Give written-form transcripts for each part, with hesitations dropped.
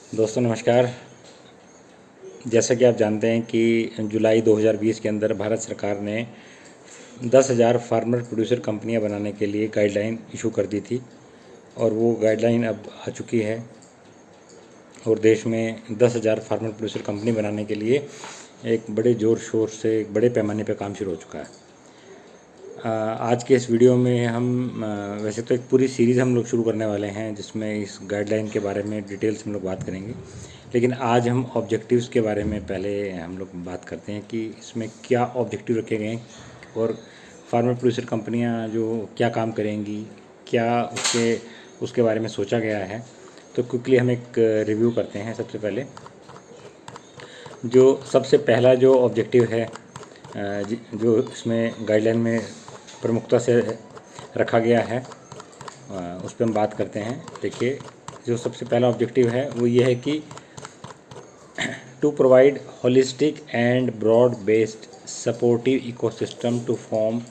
दोस्तों नमस्कार। जैसा कि आप जानते हैं कि जुलाई 2020 के अंदर भारत सरकार ने 10,000 फार्मर प्रोड्यूसर कंपनियां बनाने के लिए गाइडलाइन इशू कर दी थी और वो गाइडलाइन अब आ चुकी है और देश में 10,000 फार्मर प्रोड्यूसर कंपनी बनाने के लिए एक बड़े ज़ोर शोर से एक बड़े पैमाने पर काम शुरू हो चुका है। आज के इस वीडियो में हम वैसे तो एक पूरी सीरीज़ हम लोग शुरू करने वाले हैं जिसमें इस गाइडलाइन के बारे में डिटेल्स हम लोग बात करेंगे, लेकिन आज हम ऑब्जेक्टिव्स के बारे में पहले हम लोग बात करते हैं कि इसमें क्या ऑब्जेक्टिव रखे गए हैं और फार्मर प्रोड्यूसर कंपनियां जो क्या काम करेंगी, क्या उसके बारे में सोचा गया है। तो क्विकली हम एक रिव्यू करते हैं। सबसे पहले जो सबसे पहला जो ऑब्जेक्टिव है जो इसमें गाइडलाइन में प्रमुखता से रखा गया है उस पर हम बात करते हैं। देखिए, जो सबसे पहला ऑब्जेक्टिव है वो ये है कि to provide holistic and broad based supportive ecosystem to form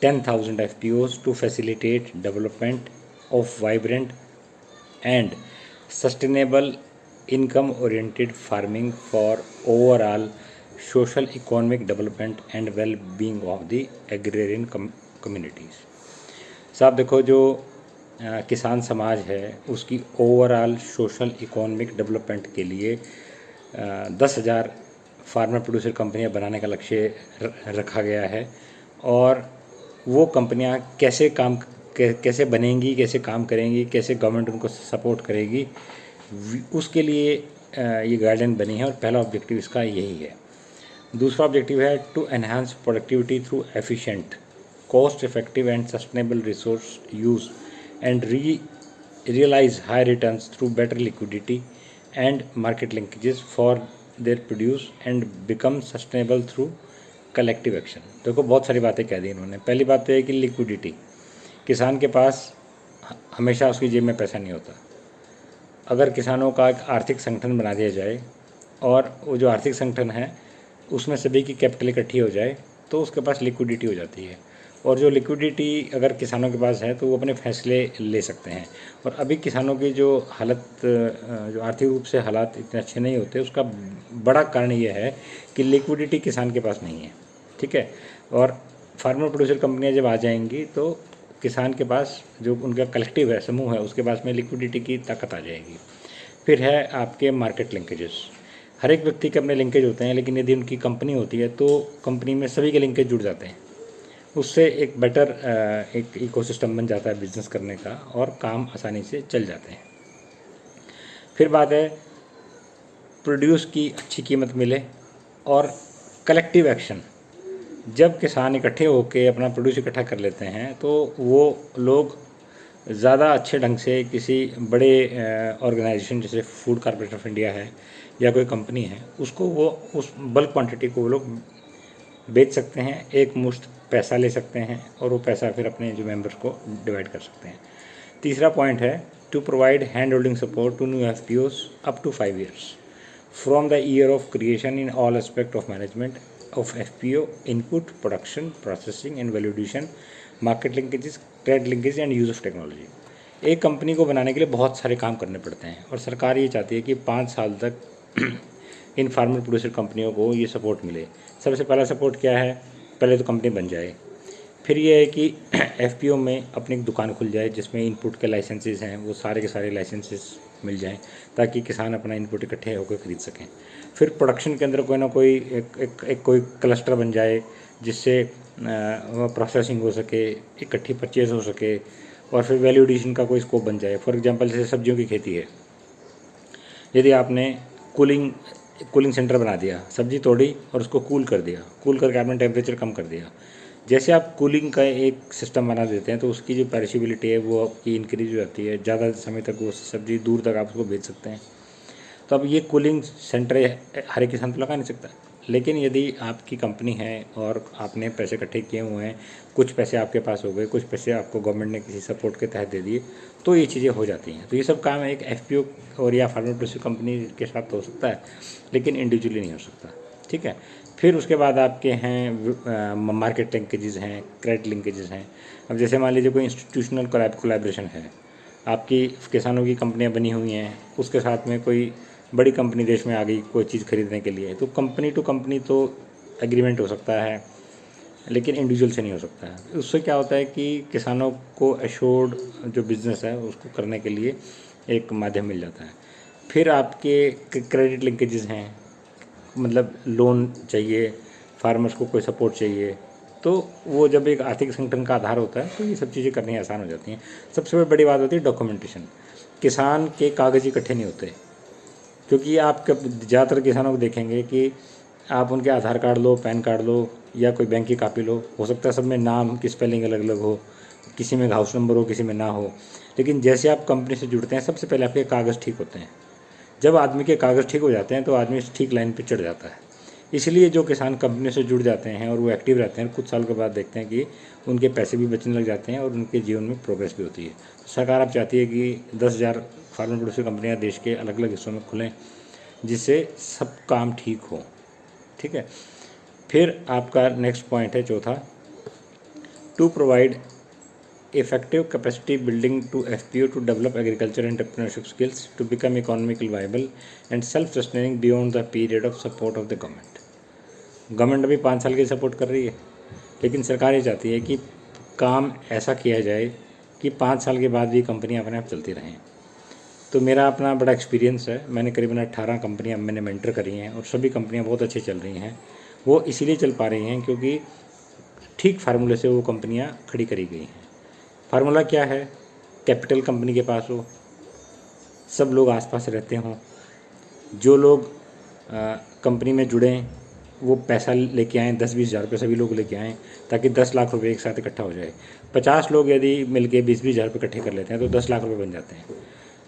10,000 FPOs to facilitate development of vibrant and sustainable income oriented farming for overall social economic development and well being of the agrarian communities। साहब देखो, जो किसान समाज है उसकी overall social economic development के लिए 10,000 farmer producer कंपनियां बनाने का लक्ष्य रखा गया है। और वो कंपनियां कैसे बनेंगी, कैसे काम करेंगी, कैसे गवर्नमेंट उनको सपोर्ट करेगी, उसके लिए ये गाइडलाइन बनी है और पहला ऑब्जेक्टिव इसका यही है। दूसरा ऑब्जेक्टिव है to enhance productivity through efficient, cost effective and sustainable resource use and realize high returns through better liquidity and market linkages for their produce and become sustainable through collective action. देखो, बहुत सारी बातें कह दी इन्होंने। पहली बात तो है कि लिक्विडिटी, किसान के पास हमेशा उसकी जेब में पैसा नहीं होता। अगर किसानों का एक आर्थिक संगठन बना दिया जाए और वो जो आर्थिक संगठन है उसमें सभी की कैपिटल इकट्ठी हो जाए तो उसके पास लिक्विडिटी हो जाती है। और जो लिक्विडिटी अगर किसानों के पास है तो वो अपने फैसले ले सकते हैं। और अभी किसानों की जो हालत, जो आर्थिक रूप से हालात इतने अच्छे नहीं होते, उसका बड़ा कारण ये है कि लिक्विडिटी किसान के पास नहीं है। ठीक है। और फार्मर प्रोड्यूसर कंपनियां जब आ जाएंगी तो किसान के पास जो उनका कलेक्टिव है, समूह है, उसके पास में लिक्विडिटी की ताकत आ जाएगी। फिर है आपके मार्केट लिंकेजेस। हर एक व्यक्ति के अपने लिंकेज होते हैं, लेकिन यदि उनकी कंपनी होती है तो कंपनी में सभी के लिंकेज जुड़ जाते हैं। उससे एक बेटर एक इकोसिस्टम बन जाता है बिजनेस करने का और काम आसानी से चल जाते हैं। फिर बात है प्रोड्यूस की अच्छी कीमत मिले और कलेक्टिव एक्शन। जब किसान इकट्ठे होकर अपना प्रोड्यूस इकट्ठा कर लेते हैं तो वो लोग ज़्यादा अच्छे ढंग से किसी बड़े ऑर्गेनाइजेशन जैसे फूड कॉर्पोरेशन ऑफ इंडिया है या कोई कंपनी है, उसको वो उस बल्क क्वांटिटी को वो लोग बेच सकते हैं, एक मुश्त पैसा ले सकते हैं और वो पैसा फिर अपने जो मेंबर्स को डिवाइड कर सकते हैं। तीसरा पॉइंट है to provide hand holding support to new FPOs up to 5 years from the year of creation in all aspect of management of FPO, input, production, processing and value addition, market linkages, trade linkage and use of technology. एक company को बनाने के लिए बहुत सारे काम करने पड़ते हैं और सरकार ये चाहती है कि 5 साल तक इन फार्मर प्रोड्यूसर कंपनियों को ये सपोर्ट मिले। सबसे पहला सपोर्ट क्या है? पहले तो कंपनी बन जाए। फिर ये है कि FPO में अपनी एक दुकान खुल जाए जिसमें इनपुट के लाइसेंसेस हैं वो सारे के सारे लाइसेंसेस मिल जाएं ताकि किसान अपना इनपुट इकट्ठे होकर खरीद सकें। फिर प्रोडक्शन के अंदर कोई ना कोई एक कोई क्लस्टर बन जाए जिससे प्रोसेसिंग हो सके, इकट्ठी परचेज हो सके और फिर वैल्यू एडिशन का कोई स्कोप बन जाए। फॉर एग्जांपल जैसे सब्जियों की खेती है, यदि आपने कूलिंग सेंटर बना दिया, सब्जी तोड़ी और उसको कूल कर दिया, कूल करके आपने टेम्परेचर कम कर दिया। जैसे आप कूलिंग का एक सिस्टम बना देते हैं तो उसकी जो पेरिशेबिलिटी है वो आपकी इंक्रीज हो जाती है, ज़्यादा समय तक वो सब्जी दूर तक आप उसको भेज सकते हैं। तो अब ये कूलिंग सेंटर हर एक किसान तो लगा नहीं सकता, लेकिन यदि आपकी कंपनी है और आपने पैसे इकट्ठे किए हुए हैं, कुछ पैसे आपके पास हो गए, कुछ पैसे आपको गवर्नमेंट ने किसी सपोर्ट के तहत दे दिए, तो ये चीज़ें हो जाती हैं। तो ये सब काम एक FPO और या फार्मर प्रोड्यूसर कंपनी के साथ तो हो सकता है, लेकिन इंडिविजुअली नहीं हो सकता। ठीक है। फिर उसके बाद आपके हैं मार्केट लिंकेजेस हैं, क्रेडिट लिंकेजेस हैं। अब जैसे मान लीजिए कोई इंस्टीट्यूशनल कोलैबोरेशन है, आपकी किसानों की कंपनियां बनी हुई हैं, उसके साथ में कोई बड़ी कंपनी देश में आ गई कोई चीज़ खरीदने के लिए, तो कंपनी टू कंपनी तो एग्रीमेंट हो सकता है, लेकिन इंडिविजुअल से नहीं हो सकता है। उससे क्या होता है कि किसानों को एश्योर्ड जो बिज़नेस है उसको करने के लिए एक माध्यम मिल जाता है। फिर आपके क्रेडिट लिंकेजेस हैं, मतलब लोन चाहिए, फार्मर्स को कोई सपोर्ट चाहिए, तो वो जब एक आर्थिक संगठन का आधार होता है तो ये सब चीज़ें करनी आसान हो जाती हैं। सबसे बड़ी बात होती है डॉक्यूमेंटेशन। किसान के कागज़ इकट्ठे नहीं होते, क्योंकि आप ज़्यादातर किसानों को देखेंगे कि आप उनके आधार कार्ड लो, पैन कार्ड लो या कोई बैंक की कापी लो, हो सकता है सब में नाम की स्पेलिंग अलग अलग हो, किसी में हाउस नंबर हो, किसी में ना हो, लेकिन जैसे आप कंपनी से जुड़ते हैं सबसे पहले आपके कागज़ ठीक होते हैं। जब आदमी के कागज़ ठीक हो जाते हैं तो आदमी ठीक लाइन पर चढ़ जाता है। इसलिए जो किसान कंपनी से जुड़ जाते हैं और वो एक्टिव रहते हैं, कुछ साल के बाद देखते हैं कि उनके पैसे भी बचने लग जाते हैं और उनके जीवन में प्रोग्रेस भी होती है। सरकार अब चाहती है कि 10,000 फार्मर प्रोड्यूसर कंपनियां देश के अलग अलग हिस्सों में खुलें, जिससे सब काम ठीक हो। ठीक है। फिर आपका नेक्स्ट पॉइंट है चौथा, to provide effective capacity building to FPO to develop agriculture entrepreneurship skills to become economically viable and self-sustaining beyond the period of support of the government। Government अभी 5 साल की सपोर्ट कर रही है, लेकिन सरकार ये चाहती है कि काम ऐसा किया जाए कि 5 साल के बाद भी कंपनियां अपने आप चलती रहें। तो मेरा अपना बड़ा एक्सपीरियंस है, मैंने करीबन 18 कंपनियां मैंने मेंटर करी हैं और सभी कंपनियां बहुत अच्छी चल रही हैं। वो इसीलिए चल पा रही हैं क्योंकि ठीक फार्मूले से वो कंपनियां खड़ी करी गई हैं। फार्मूला क्या है? कैपिटल कंपनी के पास हो, सब लोग आसपास रहते हों, जो लोग कंपनी में जुड़ें वो पैसा लेके आएँ, 10-20 हज़ार रुपये सभी लोग लेके आएँ, ताकि 10 लाख रुपए एक साथ इकट्ठा हो जाए। 50 लोग यदि मिल के 20-20 हज़ार रुपये इकट्ठे कर लेते हैं तो 10 लाख रुपये बन जाते हैं।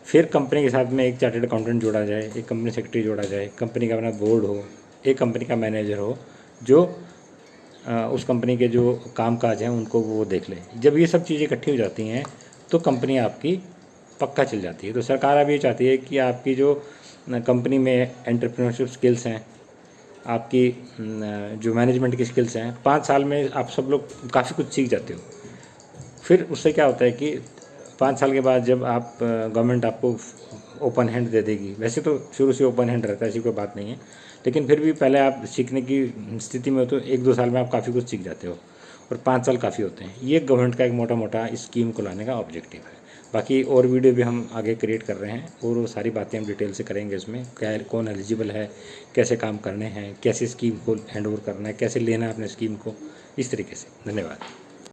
फिर कंपनी के साथ में एक चार्टर्ड अकाउंटेंट जोड़ा जाए, एक कंपनी सेक्रेटरी जोड़ा जाए, कंपनी का अपना बोर्ड हो, एक कंपनी का मैनेजर हो, जो उस कंपनी के जो कामकाज हैं उनको वो देख ले। जब ये सब चीज़ें इकट्ठी हो जाती हैं तो कंपनी आपकी पक्का चल जाती है। तो सरकार अब ये चाहती है कि आपकी जो कंपनी में एंटरप्रेन्योरशिप स्किल्स हैं, आपकी जो मैनेजमेंट की स्किल्स हैं, 5 साल में आप सब लोग काफ़ी कुछ सीख जाते हो। फिर उससे क्या होता है कि 5 साल के बाद जब आप गवर्नमेंट आपको ओपन हैंड दे देगी, वैसे तो शुरू से ओपन हैंड रहता है, ऐसी कोई बात नहीं है, लेकिन फिर भी पहले आप सीखने की स्थिति में हो तो 1-2 साल में आप काफ़ी कुछ सीख जाते हो और 5 साल काफ़ी होते हैं। ये गवर्नमेंट का एक मोटा मोटा स्कीम को लाने का ऑब्जेक्टिव है। बाकी और वीडियो भी हम आगे क्रिएट कर रहे हैं और वो सारी बातें हम डिटेल से करेंगे। इसमें क्या, कौन एलिजिबल है, कैसे काम करने हैं, कैसे स्कीम को हैंड ओवर करना है, कैसे लेना है अपने स्कीम को, इस तरीके से। धन्यवाद।